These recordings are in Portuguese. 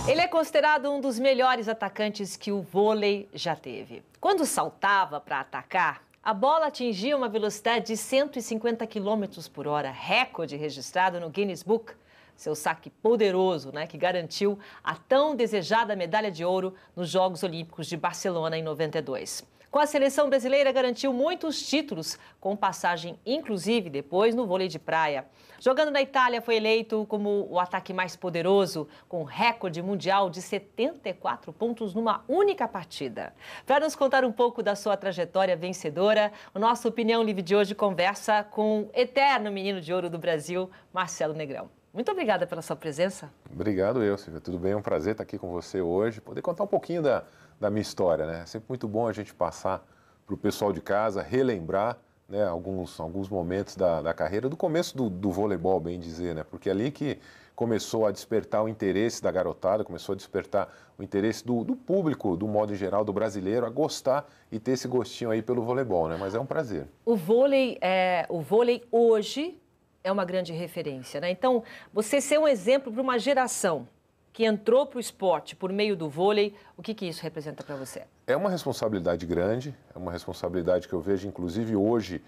Ele é considerado um dos melhores atacantes que o vôlei já teve. Quando saltava para atacar, a bola atingia uma velocidade de 150 km por hora, recorde registrado no Guinness Book. Seu saque poderoso, que garantiu a tão desejada medalha de ouro nos Jogos Olímpicos de Barcelona em 92. Com a seleção brasileira, garantiu muitos títulos, com passagem inclusive depois no vôlei de praia. Jogando na Itália, foi eleito como o ataque mais poderoso, com recorde mundial de 74 pontos numa única partida. Para nos contar um pouco da sua trajetória vencedora, o nosso Opinião Livre de hoje conversa com o eterno menino de ouro do Brasil, Marcelo Negrão. Muito obrigada pela sua presença. Obrigado eu, Silvia. Tudo bem? É um prazer estar aqui com você hoje, poder contar um pouquinho da minha história, né? É sempre muito bom a gente passar para o pessoal de casa, relembrar, né, alguns momentos da carreira, do começo do voleibol, bem dizer, né? Porque é ali que começou a despertar o interesse da garotada, começou a despertar o interesse do público, do modo em geral, do brasileiro, a gostar e ter esse gostinho aí pelo voleibol, né? Mas é um prazer. O vôlei hoje é uma grande referência, né? Então, você ser um exemplo para uma geração que entrou para o esporte por meio do vôlei, o que isso representa para você? É uma responsabilidade grande, é uma responsabilidade que eu vejo, inclusive hoje,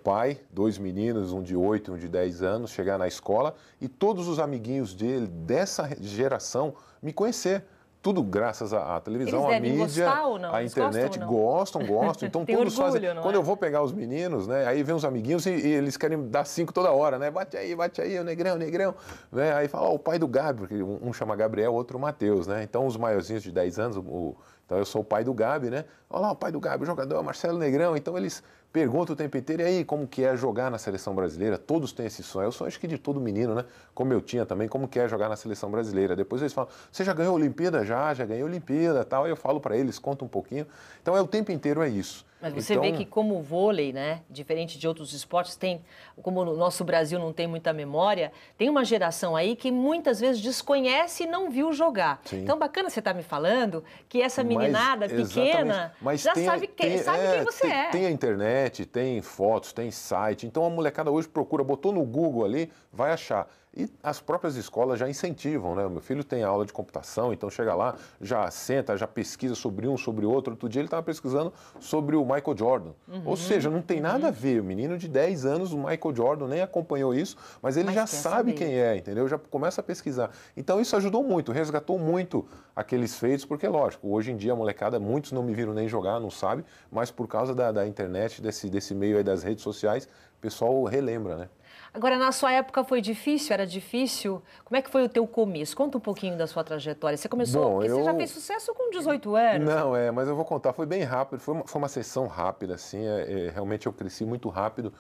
pai, 2 meninos, um de 8 e um de 10 anos, chegar na escola e todos os amiguinhos dele, dessa geração, me conhecer. Tudo graças à televisão, à mídia, gostar ou não? à internet. Gostam. Então todos orgulho, fazem. Quando eu vou pegar os meninos, né? Aí vem os amiguinhos e eles querem dar 5 toda hora, né? Bate aí, o negrão. Né? Aí fala, o pai do Gabi, porque um chama Gabriel, outro Matheus, né? Então os maiorzinhos de 10 anos, então eu sou o pai do Gabi, né? Olha lá o pai do Gabi, o jogador Marcelo Negrão. Então eles perguntam o tempo inteiro, e aí, como que é jogar na seleção brasileira? Todos têm esse sonho. Eu sou, acho que de todo menino, né? Como eu tinha também, como que é jogar na seleção brasileira? Depois eles falam, você já ganhou a Olimpíada? Já ganhei a Olimpíada, tal. Aí eu falo para eles, conto um pouquinho. Então o tempo inteiro é isso. Mas você vê que como o vôlei, né, diferente de outros esportes, como o nosso Brasil não tem muita memória, tem uma geração aí que muitas vezes desconhece e não viu jogar. Sim. Então, bacana você estar me falando que essa meninada pequena já sabe quem você é. Tem a internet, tem fotos, tem site. Então, a molecada hoje procura, botou no Google ali, vai achar. E as próprias escolas já incentivam, né? O meu filho tem aula de computação, então chega lá, já senta, já pesquisa sobre um, sobre outro. Outro dia ele estava pesquisando sobre o Michael Jordan. Ou seja, não tem nada a ver. O menino de 10 anos, o Michael Jordan, nem acompanhou isso, mas ele já sabe quem é, entendeu? Já começa a pesquisar. Então isso ajudou muito, resgatou muito aqueles feitos, porque lógico, hoje em dia a molecada, muitos não me viram nem jogar, não sabe, mas por causa da internet, desse meio aí das redes sociais, o pessoal relembra, né? Agora, na sua época foi difícil? Era difícil? Como é que foi o teu começo? Conta um pouquinho da sua trajetória. Você começou, porque você já fez sucesso com 18 anos. Não, mas eu vou contar. Foi bem rápido, foi uma sessão rápida, assim. Realmente eu cresci muito rápido,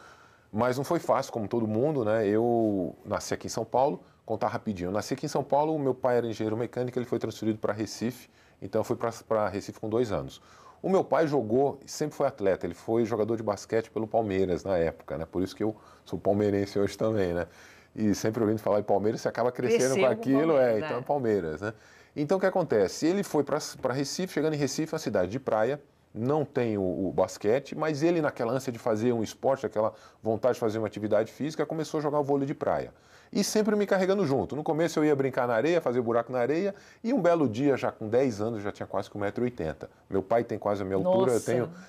mas não foi fácil, como todo mundo, né? Eu nasci aqui em São Paulo, contar rapidinho. Eu nasci aqui em São Paulo, meu pai era engenheiro mecânico, ele foi transferido para Recife, então eu fui para Recife com 2 anos. O meu pai jogou, sempre foi atleta, ele foi jogador de basquete pelo Palmeiras na época, né? Por isso que eu sou palmeirense hoje também, né? E sempre ouvindo falar em Palmeiras, você acaba crescendo com aquilo, então é Palmeiras, né? Então o que acontece? Ele foi para Recife, chegando em Recife, uma cidade de praia, não tem o basquete, mas ele naquela ânsia de fazer um esporte, aquela vontade de fazer uma atividade física, começou a jogar o vôlei de praia. E sempre me carregando junto. No começo eu ia brincar na areia, fazer buraco na areia, e um belo dia, já com 10 anos, já tinha quase que 1,80 m. Meu pai tem quase a minha altura,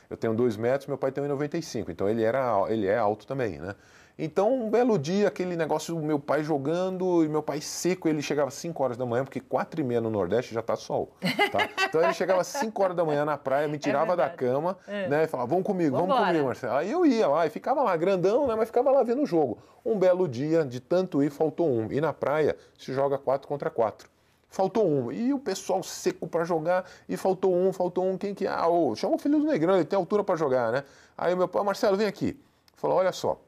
eu tenho 2 metros, meu pai tem 1,95 m, então ele é alto também, né? Então, um belo dia, aquele negócio do meu pai jogando, e meu pai seco, ele chegava às 5 horas da manhã, porque 4h30 no Nordeste já está sol, tá? Então ele chegava às 5 horas da manhã na praia, me tirava da cama, né, e falava, vamos comigo, Marcelo. Aí eu ia lá, e ficava lá, grandão, né, mas ficava lá vendo o jogo. Um belo dia, de tanto ir, faltou um. E na praia se joga 4 contra 4. Faltou um. E o pessoal seco para jogar, e faltou um. Quem que... chama o filho do Negrão, ele tem altura para jogar, né? Aí o meu pai, Marcelo, vem aqui. Falou, olha só,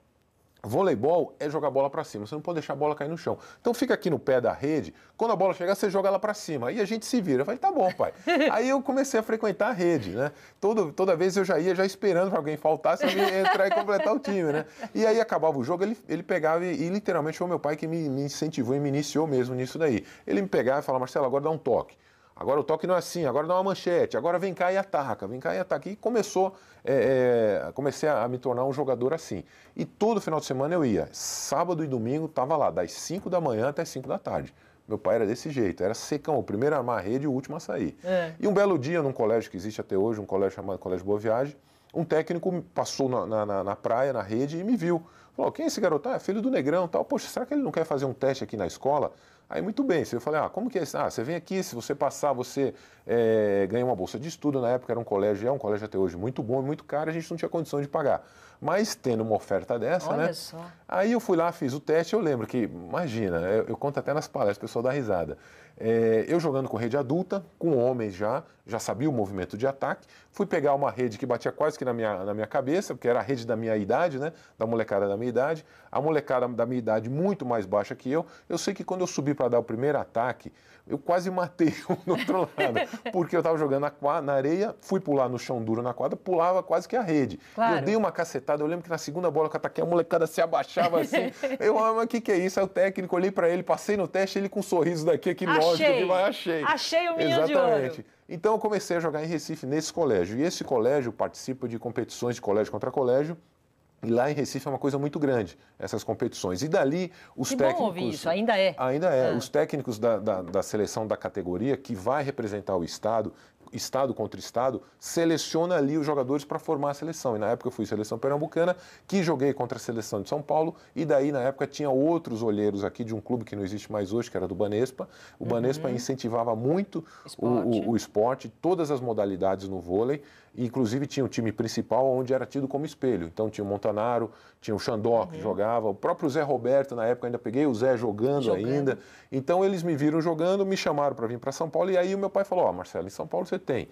voleibol é jogar a bola para cima, você não pode deixar a bola cair no chão. Então fica aqui no pé da rede, quando a bola chegar, você joga ela para cima. Aí a gente se vira. Eu falei, tá bom, pai. Aí eu comecei a frequentar a rede, né? Toda vez eu já ia esperando para alguém faltar, se eu entrar e completar o time, né? E aí acabava o jogo, ele pegava e literalmente foi o meu pai que me incentivou e me iniciou mesmo nisso daí. Ele me pegava e falava, Marcelo, agora dá um toque. Agora o toque não é assim, agora dá uma manchete, agora vem cá e ataca, vem cá e ataca. E comecei a me tornar um jogador assim. E todo final de semana eu ia, sábado e domingo, estava lá, das 5 da manhã até 5 da tarde. Meu pai era desse jeito, era secão, o primeiro a armar a rede e o último a sair. E um belo dia, num colégio que existe até hoje, um colégio chamado Colégio Boa Viagem, um técnico passou na praia, na rede, e me viu. Falou, quem é esse garoto? Ah, é filho do Negrão, tal. Poxa, será que ele não quer fazer um teste aqui na escola? Aí, muito bem. Eu falei, como que é isso? Você vem aqui, se você passar, você ganha uma bolsa de estudo. Na época era um colégio, é um colégio até hoje muito bom e muito caro, a gente não tinha condição de pagar. Mas tendo uma oferta dessa, Olha né? Só. Aí eu fui lá, fiz o teste, eu lembro que, imagina, eu conto até nas palestras, o pessoal dá risada. Eu jogando com rede adulta, com homens já sabia o movimento de ataque, fui pegar uma rede que batia quase que na minha cabeça, porque era a rede da minha idade, né? Da molecada da minha idade, a molecada da minha idade muito mais baixa que eu sei que quando eu subi para dar o primeiro ataque, eu quase matei um do outro lado, porque eu estava jogando na areia, fui pular no chão duro na quadra, pulava quase que a rede. Claro. Eu dei uma cacetada, eu lembro que na segunda bola que eu ataquei, a molecada se abaixava assim, mas o que é isso? Aí o técnico, olhei para ele, passei no teste, ele com um sorriso daqui, aqui lógico, achei. Achei o menino Exatamente. de ouro. Então eu comecei a jogar em Recife nesse colégio, e esse colégio participa de competições de colégio contra colégio. E lá em Recife é uma coisa muito grande, essas competições. E dali, os que técnicos... bom ouvir isso, ainda é. Ainda é. Os técnicos da seleção da categoria, que vai representar o Estado, Estado contra Estado, seleciona ali os jogadores para formar a seleção. E na época eu fui seleção pernambucana, que joguei contra a seleção de São Paulo, e daí na época tinha outros olheiros aqui de um clube que não existe mais hoje, que era do Banespa. O Banespa incentivava muito o esporte, todas as modalidades no vôlei, e inclusive tinha o time principal onde era tido como espelho. Então tinha o Montanaro, tinha o Xandó que jogava, o próprio Zé Roberto, na época ainda peguei o Zé jogando ainda. Então eles me viram jogando, me chamaram para vir para São Paulo, e aí o meu pai falou, Marcelo, em São Paulo você tem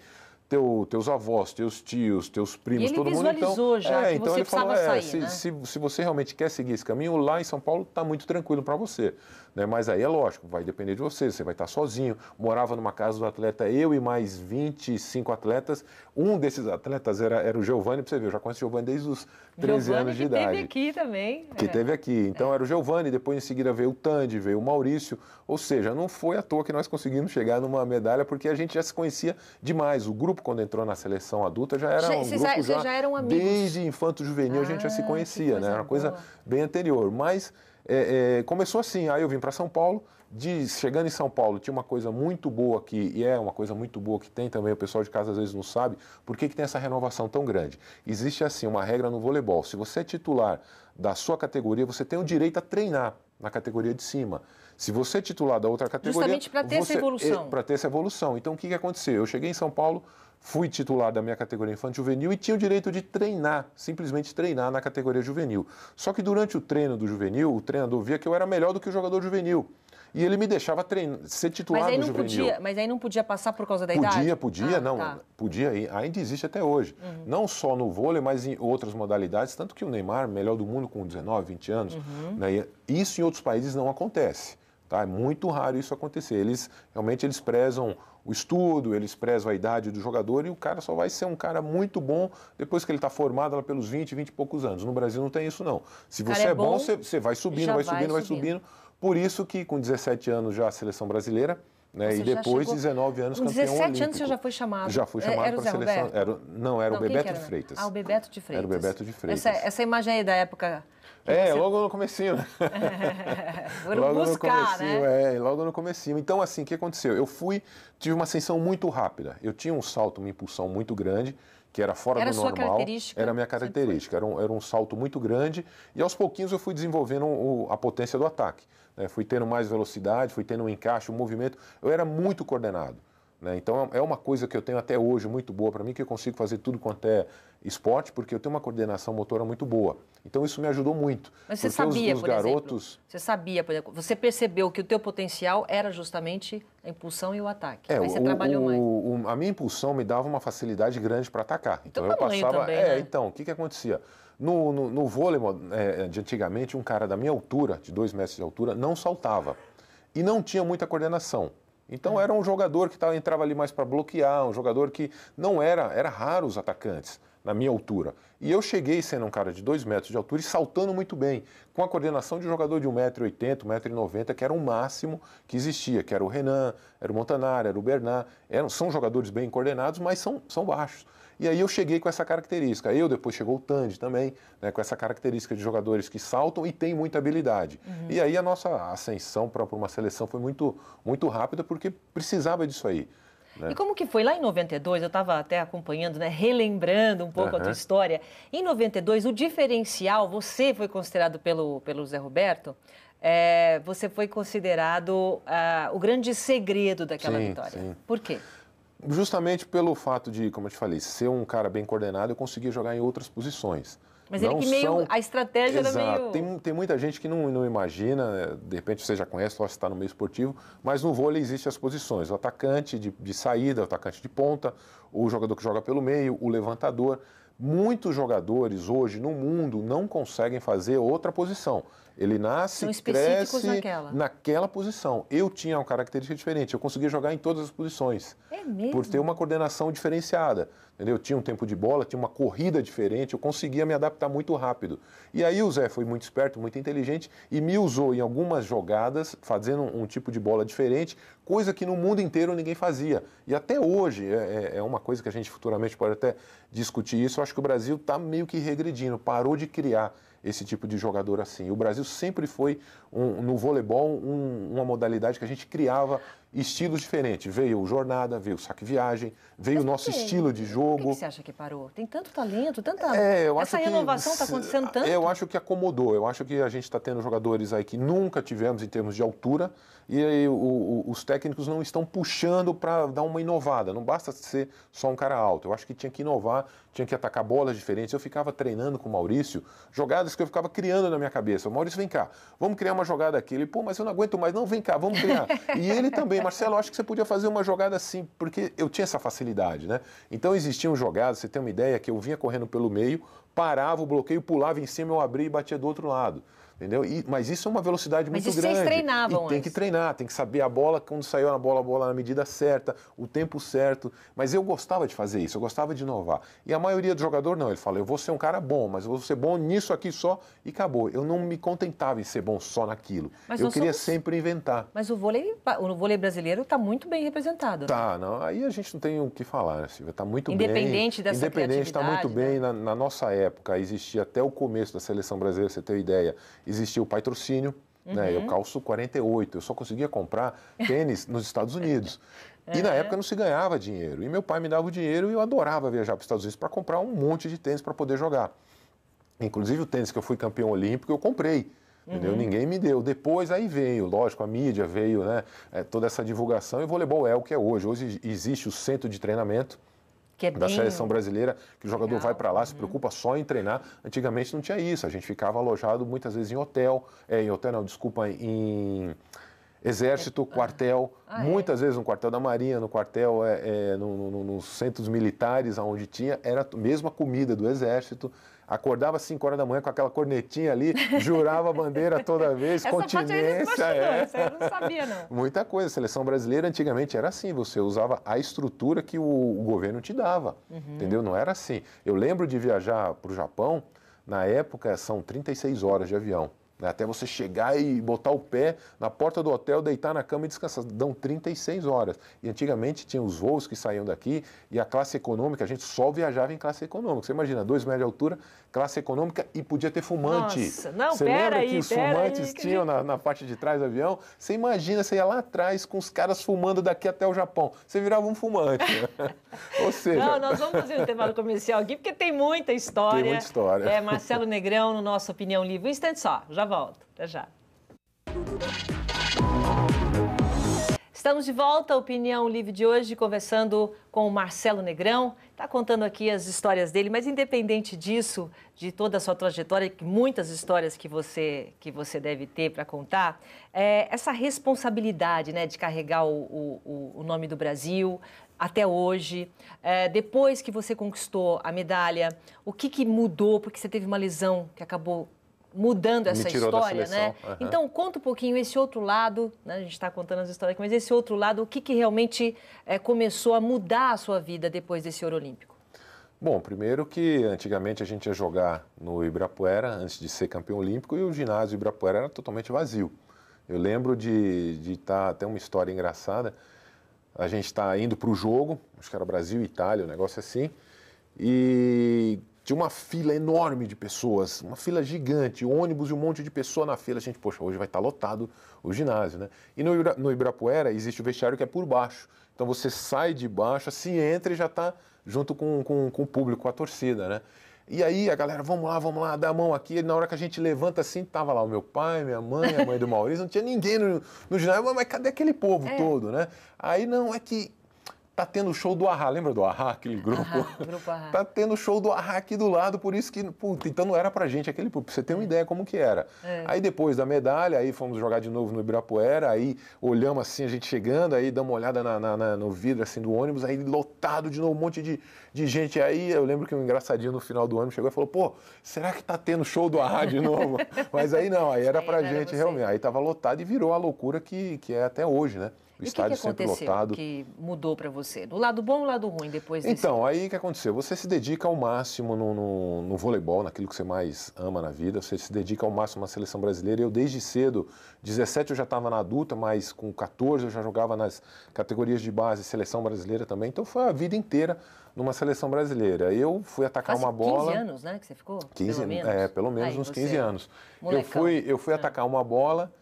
teus avós, teus tios, teus primos, e ele todo mundo. Visualizou já que então você ele falou, sair, né? se você realmente quer seguir esse caminho, lá em São Paulo está muito tranquilo para você. Né? Mas aí é lógico, vai depender de você vai estar sozinho. Morava numa casa do atleta, eu e mais 25 atletas. Um desses atletas era o Giovani, para você ver, eu já conheço o Giovani desde os 13 anos de idade. Que teve aqui também. Que teve aqui. Então era o Giovani, depois em seguida veio o Tandy, veio o Maurício. Ou seja, não foi à toa que nós conseguimos chegar numa medalha, porque a gente já se conhecia demais. O grupo, quando entrou na seleção adulta, já era um grupo já eram amigos. Desde infanto-juvenil a gente já se conhecia, né? Era uma coisa bem anterior. Mas começou assim, aí eu vim para São Paulo. Chegando em São Paulo, tinha uma coisa muito boa aqui, e é uma coisa muito boa que tem também, o pessoal de casa às vezes não sabe, por que tem essa renovação tão grande. Existe assim uma regra no voleibol, se você é titular da sua categoria, você tem o direito a treinar na categoria de cima. Se você é titular da outra categoria... Justamente para ter essa evolução. Para ter essa evolução. Então, o que aconteceu? Eu cheguei em São Paulo, fui titular da minha categoria infanto-juvenil e tinha o direito de treinar, simplesmente treinar na categoria juvenil. Só que durante o treino do juvenil, o treinador via que eu era melhor do que o jogador juvenil. E ele me deixava ser titular do juvenil. Mas aí não podia passar por causa da idade? Podia, ainda existe até hoje. Não só no vôlei, mas em outras modalidades, tanto que o Neymar, melhor do mundo com 19, 20 anos, né, isso em outros países não acontece. Tá? É muito raro isso acontecer. Realmente eles prezam o estudo, eles prezam a idade do jogador e o cara só vai ser um cara muito bom depois que ele está formado lá pelos 20 e poucos anos. No Brasil não tem isso não. Se você é bom, você vai subindo, vai subindo. Por isso que com 17 anos já a seleção brasileira, né, e depois 19 anos campeão olímpico. Com 17 anos você já foi chamado? Já fui chamado para a seleção. Era o Bebeto de Freitas. Ah, o Bebeto de Freitas. Era o Bebeto de Freitas. Essa imagem aí da época... logo no comecinho. Logo no comecinho, né? Logo no comecinho. Então, assim, o que aconteceu? Tive uma ascensão muito rápida. Eu tinha um salto, uma impulsão muito grande, que era fora do normal. Era a minha característica. Era um salto muito grande e aos pouquinhos eu fui desenvolvendo a potência do ataque. Né? Fui tendo mais velocidade, fui tendo um encaixe, um movimento. Eu era muito coordenado. Né? Então é uma coisa que eu tenho até hoje muito boa para mim, que eu consigo fazer tudo quanto é esporte, porque eu tenho uma coordenação motora muito boa. Então isso me ajudou muito. Mas você sabia, por exemplo, você percebeu que o teu potencial era justamente a impulsão e o ataque. Aí você trabalhou mais. A minha impulsão me dava uma facilidade grande para atacar. Então eu passava. Também, né? Então, o que acontecia? No vôlei de antigamente, um cara da minha altura, de 2 metros de altura, não saltava. E não tinha muita coordenação. Então era um jogador que entrava ali mais para bloquear, um jogador que não era raro os atacantes. na minha altura. E eu cheguei sendo um cara de 2 metros de altura e saltando muito bem, com a coordenação de jogador de 1,80 m, 1,90 m, que era o máximo que existia, que era o Renan, era o Montanari, era o Bernard. São jogadores bem coordenados, mas são baixos. E aí eu cheguei com essa característica. Depois chegou o Tandy também, né, com essa característica de jogadores que saltam e têm muita habilidade. E aí a nossa ascensão para uma seleção foi muito, muito rápida, porque precisava disso aí. Né? E como que foi? Lá em 92, eu estava até acompanhando, né, relembrando um pouco a tua história. Em 92, o diferencial, você foi considerado pelo Zé Roberto, você foi considerado o grande segredo daquela vitória. Sim. Por quê? Justamente pelo fato de, como eu te falei, ser um cara bem coordenado, eu conseguia jogar em outras posições. Mas a estratégia era meio... Tem muita gente que não imagina, de repente você já conhece, você está no meio esportivo, mas no vôlei existem as posições, o atacante de saída, o atacante de ponta, o jogador que joga pelo meio, o levantador. Muitos jogadores hoje no mundo não conseguem fazer outra posição. Ele nasce e cresce naquela posição. Eu tinha uma característica diferente, eu conseguia jogar em todas as posições. É mesmo? Por ter uma coordenação diferenciada. Entendeu? Eu tinha um tempo de bola, tinha uma corrida diferente, eu conseguia me adaptar muito rápido. E aí o Zé foi muito esperto, muito inteligente e me usou em algumas jogadas, fazendo um tipo de bola diferente, coisa que no mundo inteiro ninguém fazia. E até hoje, é uma coisa que a gente futuramente pode até discutir isso, eu acho que o Brasil está meio que regredindo, parou de criar esse tipo de jogador assim. O Brasil sempre foi, no voleibol, uma modalidade que a gente criava estilos diferentes. Veio o jornada, veio o saque-viagem, veio o nosso estilo de jogo. Por que você acha que parou? Tem tanto talento, tanta... Essa renovação está acontecendo tanto? Eu acho que acomodou. Eu acho que a gente está tendo jogadores aí que nunca tivemos em termos de altura e aí os técnicos não estão puxando para dar uma inovada. Não basta ser só um cara alto. Eu acho que tinha que inovar, tinha que atacar bolas diferentes. Eu ficava treinando com o Maurício, jogadas que eu ficava criando na minha cabeça. O Maurício, vem cá, vamos criar uma jogada aqui. Ele, mas eu não aguento mais. Não, vem cá, vamos criar. E ele também, Marcelo, acho que você podia fazer uma jogada assim, porque eu tinha essa facilidade, né? Então existiam jogadas, você tem uma ideia, que eu vinha correndo pelo meio, parava o bloqueio, pulava em cima, eu abria e batia do outro lado. Entendeu? Mas isso é uma velocidade muito grande. Mas vocês treinavam tem que treinar, tem que saber a bola, quando saiu a bola na medida certa, o tempo certo. Mas eu gostava de fazer isso, eu gostava de inovar. E a maioria do jogador não, ele fala, eu vou ser um cara bom, mas eu vou ser bom nisso aqui só e acabou. Eu não me contentava em ser bom só naquilo. Eu queria sempre inventar. Mas o vôlei brasileiro está muito bem representado. Tá, não, aí a gente não tem o que falar, né, Silvia? Está muito Independente bem. Dessa criatividade, está muito bem. né? Na nossa época, existia até o começo da seleção brasileira, você ter uma ideia, existia o patrocínio, né? Eu calço 48, eu só conseguia comprar tênis nos Estados Unidos. E na época não se ganhava dinheiro. E meu pai me dava o dinheiro e eu adorava viajar para os Estados Unidos para comprar um monte de tênis para poder jogar. Inclusive o tênis que eu fui campeão olímpico, eu comprei. Entendeu? Ninguém me deu. Depois aí veio, lógico, a mídia veio, né? Toda essa divulgação e o voleibol é o que é hoje. Hoje existe o centro de treinamento da seleção brasileira, que o jogador vai para lá, se preocupa só em treinar. Antigamente não tinha isso, a gente ficava alojado muitas vezes em hotel, em exército, quartel, muitas vezes no quartel da Marinha, no quartel, nos centros militares, onde tinha, era a mesma comida do exército. Acordava às 5 horas da manhã com aquela cornetinha ali, jurava a bandeira toda vez, continência. Eu não sabia, não. Muita coisa. A seleção brasileira antigamente era assim, você usava a estrutura que o governo te dava, entendeu? Não era assim. Eu lembro de viajar para o Japão, na época são 36 horas de avião. Até você chegar e botar o pé na porta do hotel, deitar na cama e descansar. Dão 36 horas. E antigamente tinha os voos que saíam daqui e a classe econômica, a gente só viajava em classe econômica. Você imagina, 2 metros de altura, classe econômica e podia ter fumante. Nossa, não, você lembra que os fumantes tinham na parte de trás do avião? Você imagina, você ia lá atrás com os caras fumando daqui até o Japão. Você virava um fumante. Ou seja... Não, nós vamos fazer um intervalo comercial aqui, porque tem muita história. Tem muita história. Marcelo Negrão, no nosso Opinião Livre. Um instante só, já volto. Até já. Estamos de volta, a Opinião Livre de hoje, conversando com o Marcelo Negrão. Está contando aqui as histórias dele, mas independente disso, de toda a sua trajetória, muitas histórias que você deve ter para contar, essa responsabilidade, né, de carregar o nome do Brasil até hoje, depois que você conquistou a medalha, o que mudou? Porque você teve uma lesão que acabou mudando essa história, né? Então, conta um pouquinho esse outro lado, né? A gente está contando as histórias aqui, mas esse outro lado, o que realmente começou a mudar a sua vida depois desse ouro olímpico? Bom, primeiro que antigamente a gente ia jogar no Ibirapuera, antes de ser campeão olímpico, e o ginásio Ibirapuera era totalmente vazio. Eu lembro de estar, até uma história engraçada, a gente está indo para o jogo, acho que era Brasil e Itália, um negócio assim, e tinha uma fila enorme de pessoas, uma fila gigante, ônibus e um monte de pessoa na fila. A gente, poxa, hoje vai estar lotado o ginásio, né? E no Ibirapuera existe o vestiário que é por baixo. Então você sai de baixo, assim, entra e já está junto com o público, com a torcida, né? E aí a galera, vamos lá, dá a mão aqui. E na hora que a gente levanta assim, tava lá o meu pai, minha mãe, a mãe do Maurício, não tinha ninguém no ginásio. Mas cadê aquele povo todo, né? Aí não, é que tá tendo o show do Ahá, lembra do Ahá, aquele grupo? Grupo Ahá. Tá tendo o show do Ahá aqui do lado, por isso que, puta, então não era pra gente aquele público, pra você ter uma ideia como que era. Aí depois da medalha, aí fomos jogar de novo no Ibirapuera, aí olhamos assim, a gente chegando, aí damos uma olhada no vidro assim do ônibus, aí lotado de novo, um monte de gente. Aí eu lembro que um engraçadinho no final do ônibus chegou e falou, pô, será que tá tendo show do Ahá de novo? Mas aí não, aí era pra gente realmente, aí tava lotado e virou a loucura que é até hoje, né? O estádio sempre lotado. O que mudou para você? Do lado bom ou do lado ruim depois desse? Então, aí o que aconteceu? Você se dedica ao máximo no voleibol, naquilo que você mais ama na vida, você se dedica ao máximo na seleção brasileira. Eu desde cedo, 17 eu já estava na adulta, mas com 14 eu já jogava nas categorias de base, seleção brasileira também. Então foi a vida inteira numa seleção brasileira. Eu fui atacar uma bola... 15 anos, né, que você ficou? 15, pelo menos? pelo menos uns 15 anos. Molecão. Eu fui atacar uma bola...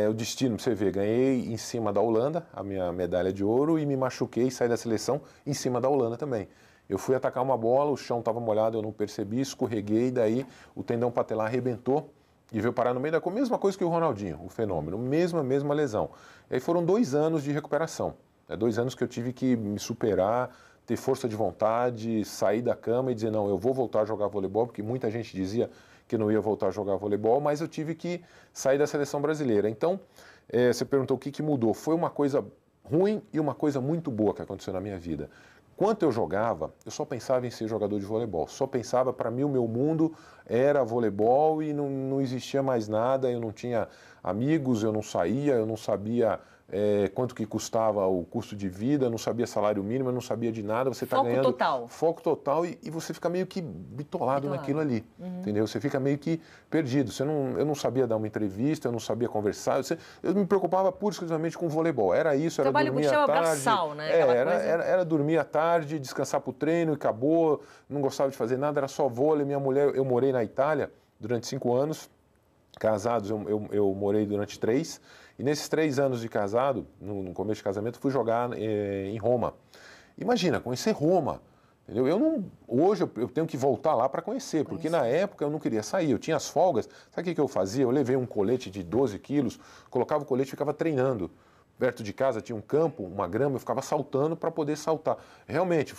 o destino, pra você ver, ganhei em cima da Holanda, a minha medalha de ouro, e me machuquei e saí da seleção em cima da Holanda também. Eu fui atacar uma bola, o chão estava molhado, eu não percebi, escorreguei, daí o tendão patelar arrebentou e veio parar no meio da mesma coisa que o Ronaldinho, o fenômeno, mesma lesão. E aí foram 2 anos de recuperação, 2 anos que eu tive que me superar, ter força de vontade, sair da cama e dizer, não, eu vou voltar a jogar voleibol, porque muita gente dizia que não ia voltar a jogar voleibol, mas eu tive que sair da seleção brasileira. Então, você perguntou o que mudou. Foi uma coisa ruim e uma coisa muito boa que aconteceu na minha vida. Quando eu jogava, eu só pensava em ser jogador de voleibol. Só pensava, para mim, o meu mundo era voleibol e não existia mais nada. Eu não tinha amigos, eu não saía, eu não sabia quanto que custava o custo de vida, não sabia salário mínimo, eu não sabia de nada. Você está ganhando total. Foco total e você fica meio que bitolado naquilo ali, entendeu? Você fica meio que perdido. Eu não sabia dar uma entrevista, eu não sabia conversar. Eu me preocupava pura e exclusivamente com o voleibol. Era isso, era dormir à tarde. Braçal, né? Era dormir à tarde, descansar para o treino e acabou. Não gostava de fazer nada, era só vôlei. Minha mulher, eu morei na Itália durante 5 anos. Casados, eu morei durante 3. E nesses 3 anos de casado, no começo de casamento, fui jogar em Roma. Imagina, conhecer Roma. Entendeu? Hoje eu tenho que voltar lá para conhecer, porque na época eu não queria sair, eu tinha as folgas. Sabe o que eu fazia? Eu levei um colete de 12 quilos, colocava o colete e ficava treinando. Perto de casa tinha um campo, uma grama, eu ficava saltando para poder saltar. Realmente,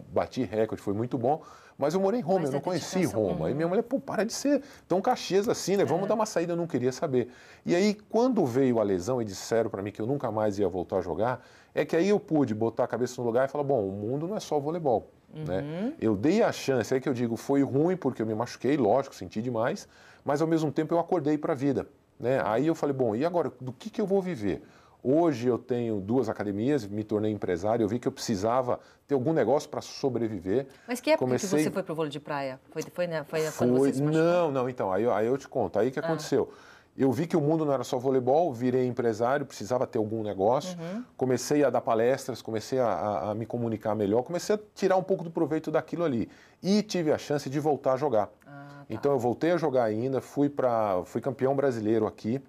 bati recorde, foi muito bom, mas eu morei em Roma, eu não conheci Roma. E minha mulher, pô, para de ser tão Caxias assim, né? Vamos dar uma saída, eu não queria saber. E aí, quando veio a lesão e disseram para mim que eu nunca mais ia voltar a jogar, é que aí eu pude botar a cabeça no lugar e falar, bom, o mundo não é só voleibol. Né? Eu dei a chance, aí que eu digo, foi ruim porque eu me machuquei, lógico, senti demais, mas ao mesmo tempo eu acordei para a vida. Né? Aí eu falei, bom, e agora, do que eu vou viver? Hoje eu tenho 2 academias, me tornei empresário, eu vi que eu precisava ter algum negócio para sobreviver. Mas que época que você foi para o vôlei de praia? Foi quando você se machucou? Não, então, aí eu te conto. Aí o que aconteceu? Eu vi que o mundo não era só voleibol, virei empresário, precisava ter algum negócio, comecei a dar palestras, comecei a me comunicar melhor, comecei a tirar um pouco do proveito daquilo ali. E tive a chance de voltar a jogar. Então eu voltei a jogar ainda, fui campeão brasileiro aqui,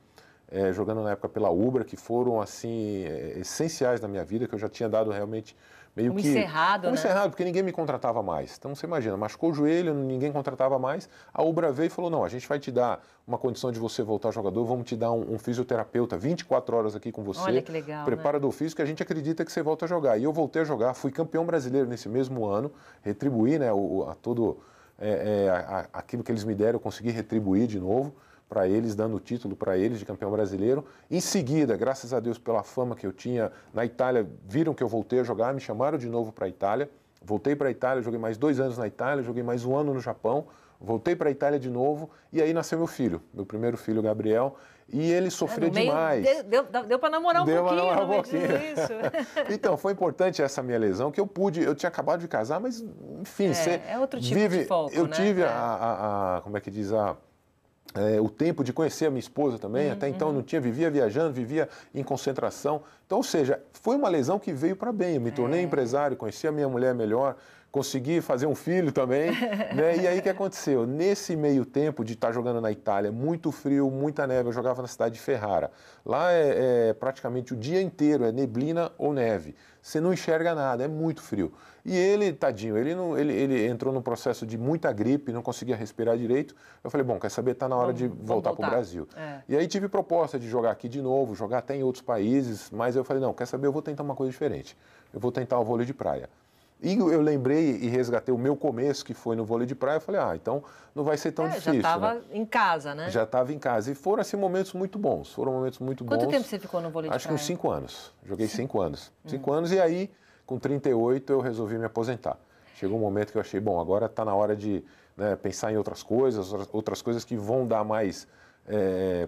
jogando na época pela Ubra, que foram assim essenciais na minha vida, que eu já tinha dado realmente meio que... encerrado, né? encerrado, porque ninguém me contratava mais. Então você imagina, machucou o joelho, ninguém contratava mais, a Ubra veio e falou, não, a gente vai te dar uma condição de você voltar jogador, vamos te dar um fisioterapeuta 24 horas aqui com você. Olha que legal, preparador físico, que a gente acredita que você volta a jogar. E eu voltei a jogar, fui campeão brasileiro nesse mesmo ano, retribuí, né, aquilo que eles me deram, eu consegui retribuir de novo para eles, dando o título para eles de campeão brasileiro. Em seguida, graças a Deus pela fama que eu tinha na Itália, viram que eu voltei a jogar, me chamaram de novo para a Itália. Voltei para a Itália, joguei mais 2 anos na Itália, joguei mais 1 ano no Japão, voltei para a Itália de novo e aí nasceu meu primeiro filho, Gabriel, e ele sofreu demais. Deu para namorar um pouquinho. Isso. Então, foi importante essa minha lesão, que eu tinha acabado de casar, mas, enfim, é outro tipo de foco, eu tive como é que diz, o tempo de conhecer a minha esposa também, até então não tinha, vivia viajando, vivia em concentração. Então, ou seja, foi uma lesão que veio para bem. Eu me tornei empresário, conheci a minha mulher melhor, consegui fazer um filho também, né? E aí o que aconteceu? Nesse meio tempo de estar jogando na Itália, muito frio, muita neve, eu jogava na cidade de Ferrara. Lá é praticamente o dia inteiro, é neblina ou neve. Você não enxerga nada, é muito frio. E ele, tadinho, ele entrou num processo de muita gripe, não conseguia respirar direito. Eu falei, bom, quer saber, está na hora de voltar para o Brasil. E aí tive proposta de jogar aqui de novo, jogar até em outros países, mas eu falei, não, quer saber, eu vou tentar uma coisa diferente. Eu vou tentar o vôlei de praia. E eu lembrei e resgatei o meu começo, que foi no vôlei de praia. Eu falei, então não vai ser tão difícil. Já estava em casa, né? Já estava em casa. E foram, assim, momentos muito bons. Quanto tempo você ficou no vôlei de praia? Acho que uns 5 anos. Joguei 5 anos. 5 anos e aí, com 38, eu resolvi me aposentar. Chegou um momento que eu achei, bom, agora está na hora de pensar em outras coisas que vão dar mais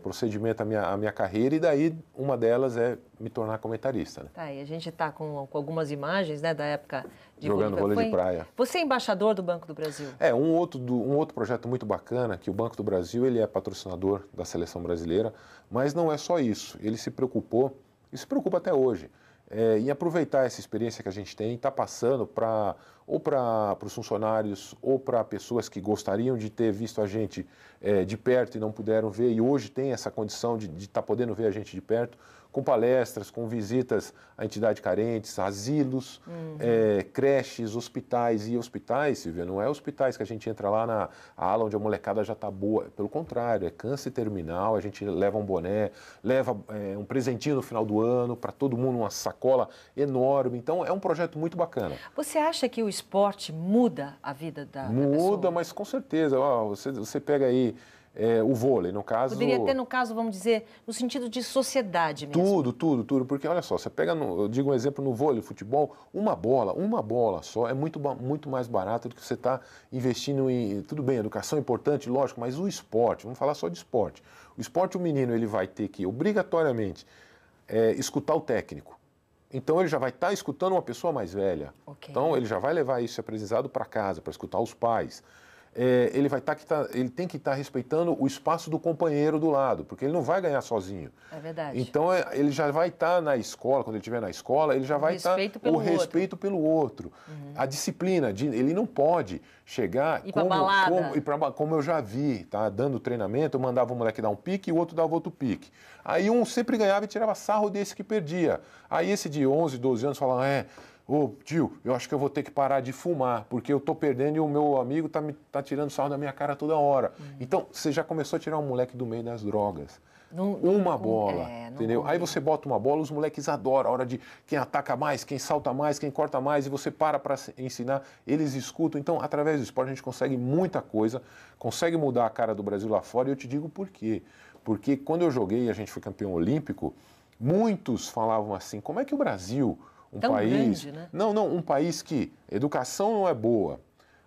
procedimento à minha carreira, e daí uma delas é me tornar comentarista. Né? Tá, e a gente está com algumas imagens, né, da época de jogando vôlei de praia. Você é embaixador do Banco do Brasil? Um outro projeto muito bacana, que o Banco do Brasil ele é patrocinador da seleção brasileira, mas não é só isso. Ele se preocupou, e se preocupa até hoje, em aproveitar essa experiência que a gente tem e está passando para os funcionários ou para pessoas que gostariam de ter visto a gente de perto e não puderam ver, e hoje tem essa condição de estar podendo ver a gente de perto, com palestras, com visitas a entidades carentes, asilos, creches, hospitais. E hospitais, Silvia, não é hospitais que a gente entra lá na ala onde a molecada já está boa. Pelo contrário, é câncer terminal, a gente leva um boné, leva um presentinho no final do ano, para todo mundo, uma sacola enorme. Então, é um projeto muito bacana. Você acha que o esporte muda a vida da pessoa? Muda, mas com certeza. Você pega aí o vôlei, no caso... Poderia ter, no caso, vamos dizer, no sentido de sociedade mesmo. Tudo. Porque, olha só, você pega, eu digo um exemplo no vôlei, futebol, uma bola só é muito mais barato do que você está investindo em... Tudo bem, educação é importante, lógico, mas o esporte, vamos falar só de esporte. O esporte, o menino, ele vai ter que, obrigatoriamente, escutar o técnico. Então, ele já vai estar escutando uma pessoa mais velha. Okay. Então, ele já vai levar isso aprendizado para casa, para escutar os pais. Ele tem que estar respeitando o espaço do companheiro do lado, porque ele não vai ganhar sozinho. É verdade. Então, ele já vai estar na escola, quando ele estiver na escola, ele já vai estar o respeito pelo outro. A disciplina, ele não pode chegar como eu já vi, tá? Dando treinamento, eu mandava o moleque dar um pique e o outro dava outro pique. Aí um sempre ganhava e tirava sarro desse que perdia. Aí esse de 11, 12 anos falava, tio, eu acho que eu vou ter que parar de fumar, porque eu estou perdendo e o meu amigo tá tirando sarro da minha cara toda hora. Então, você já começou a tirar um moleque do meio das drogas. Uma bola, entendeu? Aí você bota uma bola, os moleques adoram, a hora de quem ataca mais, quem salta mais, quem corta mais, e você para ensinar, eles escutam. Então, através do esporte, a gente consegue muita coisa, consegue mudar a cara do Brasil lá fora, e eu te digo por quê. Porque quando eu joguei e a gente foi campeão olímpico, muitos falavam assim, como é que o Brasil... Tão grande, né? Um país que educação não é boa,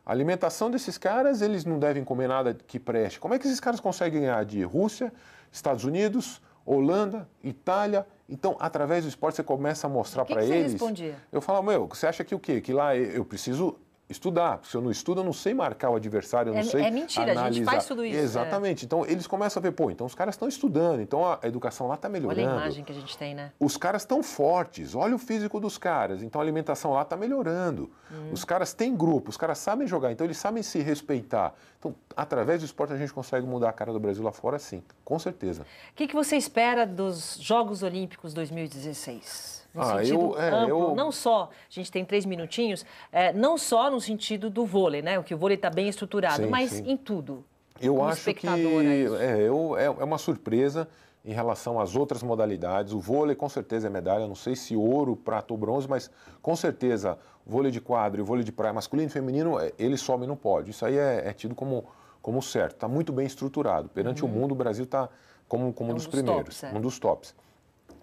a alimentação desses caras, eles não devem comer nada que preste. Como é que esses caras conseguem ganhar de Rússia, Estados Unidos, Holanda, Itália? Então, através do esporte, você começa a mostrar para eles... O que você respondia? Eu falava, você acha que o quê? Que lá eu preciso estudar. Se eu não estudo, eu não sei marcar o adversário, eu não sei mentira, analisar. A gente faz tudo isso. Exatamente. Então, eles começam a ver, então os caras estão estudando, então a educação lá está melhorando. Olha a imagem que a gente tem, né? Os caras estão fortes, olha o físico dos caras, então a alimentação lá está melhorando. Os caras têm grupo, os caras sabem jogar, então eles sabem se respeitar. Então, através do esporte, a gente consegue mudar a cara do Brasil lá fora, sim, com certeza. O que você espera dos Jogos Olímpicos 2016? No sentido amplo, não só, a gente tem 3 minutinhos, não só no sentido do vôlei, né? O que o vôlei está bem estruturado, mas em tudo. Eu acho que é uma surpresa em relação às outras modalidades. O vôlei com certeza é medalha, não sei se ouro, prata ou bronze, mas com certeza o vôlei de quadro e o vôlei de praia masculino e feminino, eles sobem no pódio. Isso aí é tido como certo, está muito bem estruturado. Perante o mundo, o Brasil está como um dos primeiros, um dos tops.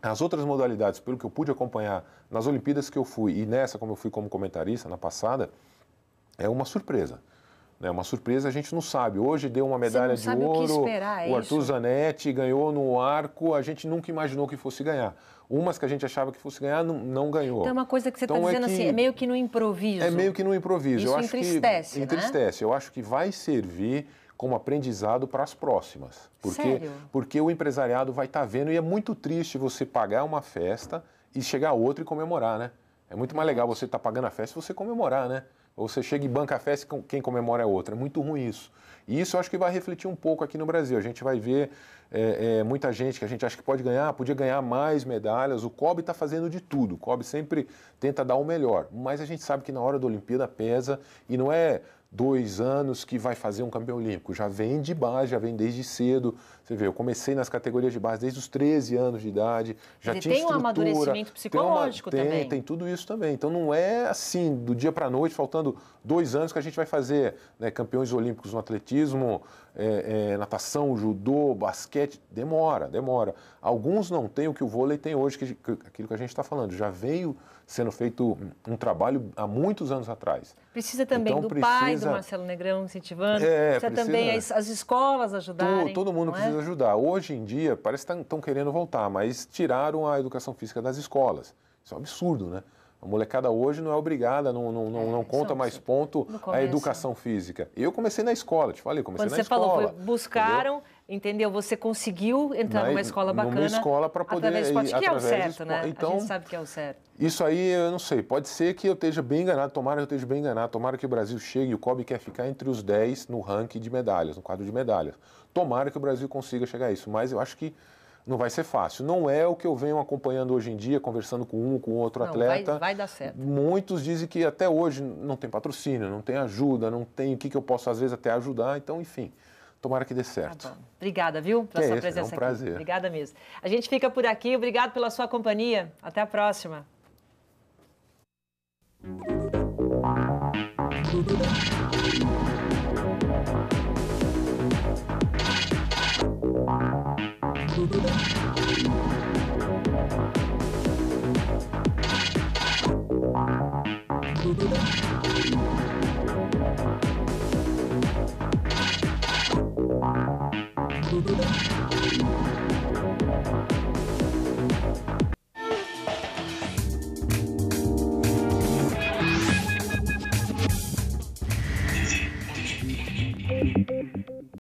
As outras modalidades, pelo que eu pude acompanhar nas Olimpíadas que eu fui e nessa, como eu fui como comentarista, na passada, é uma surpresa. É uma surpresa, a gente não sabe. Hoje deu uma medalha de ouro, o que esperar, o Arthur Zanetti ganhou no arco, a gente nunca imaginou que fosse ganhar. Umas que a gente achava que fosse ganhar, não ganhou. Então, é uma coisa que você está dizendo assim, é meio que no improviso. É meio que no improviso. Isso Eu acho entristece, que entristece. Eu acho que vai servir como aprendizado para as próximas. Sério? Porque o empresariado vai estar vendo, e é muito triste você pagar uma festa e chegar outra e comemorar, né? É muito mais legal você estar pagando a festa e você comemorar, né? Ou você chega e banca a festa e quem comemora é outra. É muito ruim isso. E isso eu acho que vai refletir um pouco aqui no Brasil. A gente vai ver muita gente que a gente acha que pode ganhar, podia ganhar mais medalhas. O COB está fazendo de tudo. O COB sempre tenta dar o melhor. Mas a gente sabe que na hora da Olimpíada pesa e não é 2 anos que vai fazer um campeão olímpico. Já vem de base, já vem desde cedo. Você vê, eu comecei nas categorias de base desde os 13 anos de idade. Já tinha tem um amadurecimento psicológico também. Tem tudo isso também. Então não é assim, do dia para a noite, faltando 2 anos que a gente vai fazer, né, campeões olímpicos no atletismo, natação, judô, basquete. Demora. Alguns não têm o que o vôlei tem hoje, aquilo que a gente está falando. Já veio sendo feito um trabalho há muitos anos atrás. Precisa também do pai do Marcelo Negrão incentivando, precisa também as escolas ajudarem. Todo mundo precisa ajudar. Hoje em dia, parece que estão querendo voltar, mas tiraram a educação física das escolas. Isso é um absurdo, né? A molecada hoje não é obrigada, não conta mais ponto a educação física. Eu comecei na escola, te falei, comecei na escola. Quando você falou, buscaram, entendeu? Você conseguiu entrar numa escola bacana. Numa escola para poder... Através do esporte, que é o certo, né? Então, a gente sabe que é o certo. Isso aí, eu não sei, pode ser que eu esteja bem enganado, tomara que eu esteja bem enganado, tomara que o Brasil chegue, o COB quer ficar entre os 10 no ranking de medalhas, no quadro de medalhas. Tomara que o Brasil consiga chegar a isso, mas eu acho que não vai ser fácil. Não é o que eu venho acompanhando hoje em dia, conversando com um, com outro atleta. Vai dar certo. Muitos dizem que até hoje não tem patrocínio, não tem ajuda, não tem o que eu posso às vezes até ajudar. Então, enfim, tomara que dê certo. Tá bom. Obrigada, viu, pela sua presença aqui. É um prazer. Obrigada mesmo. A gente fica por aqui. Obrigado pela sua companhia. Até a próxima. Tudo.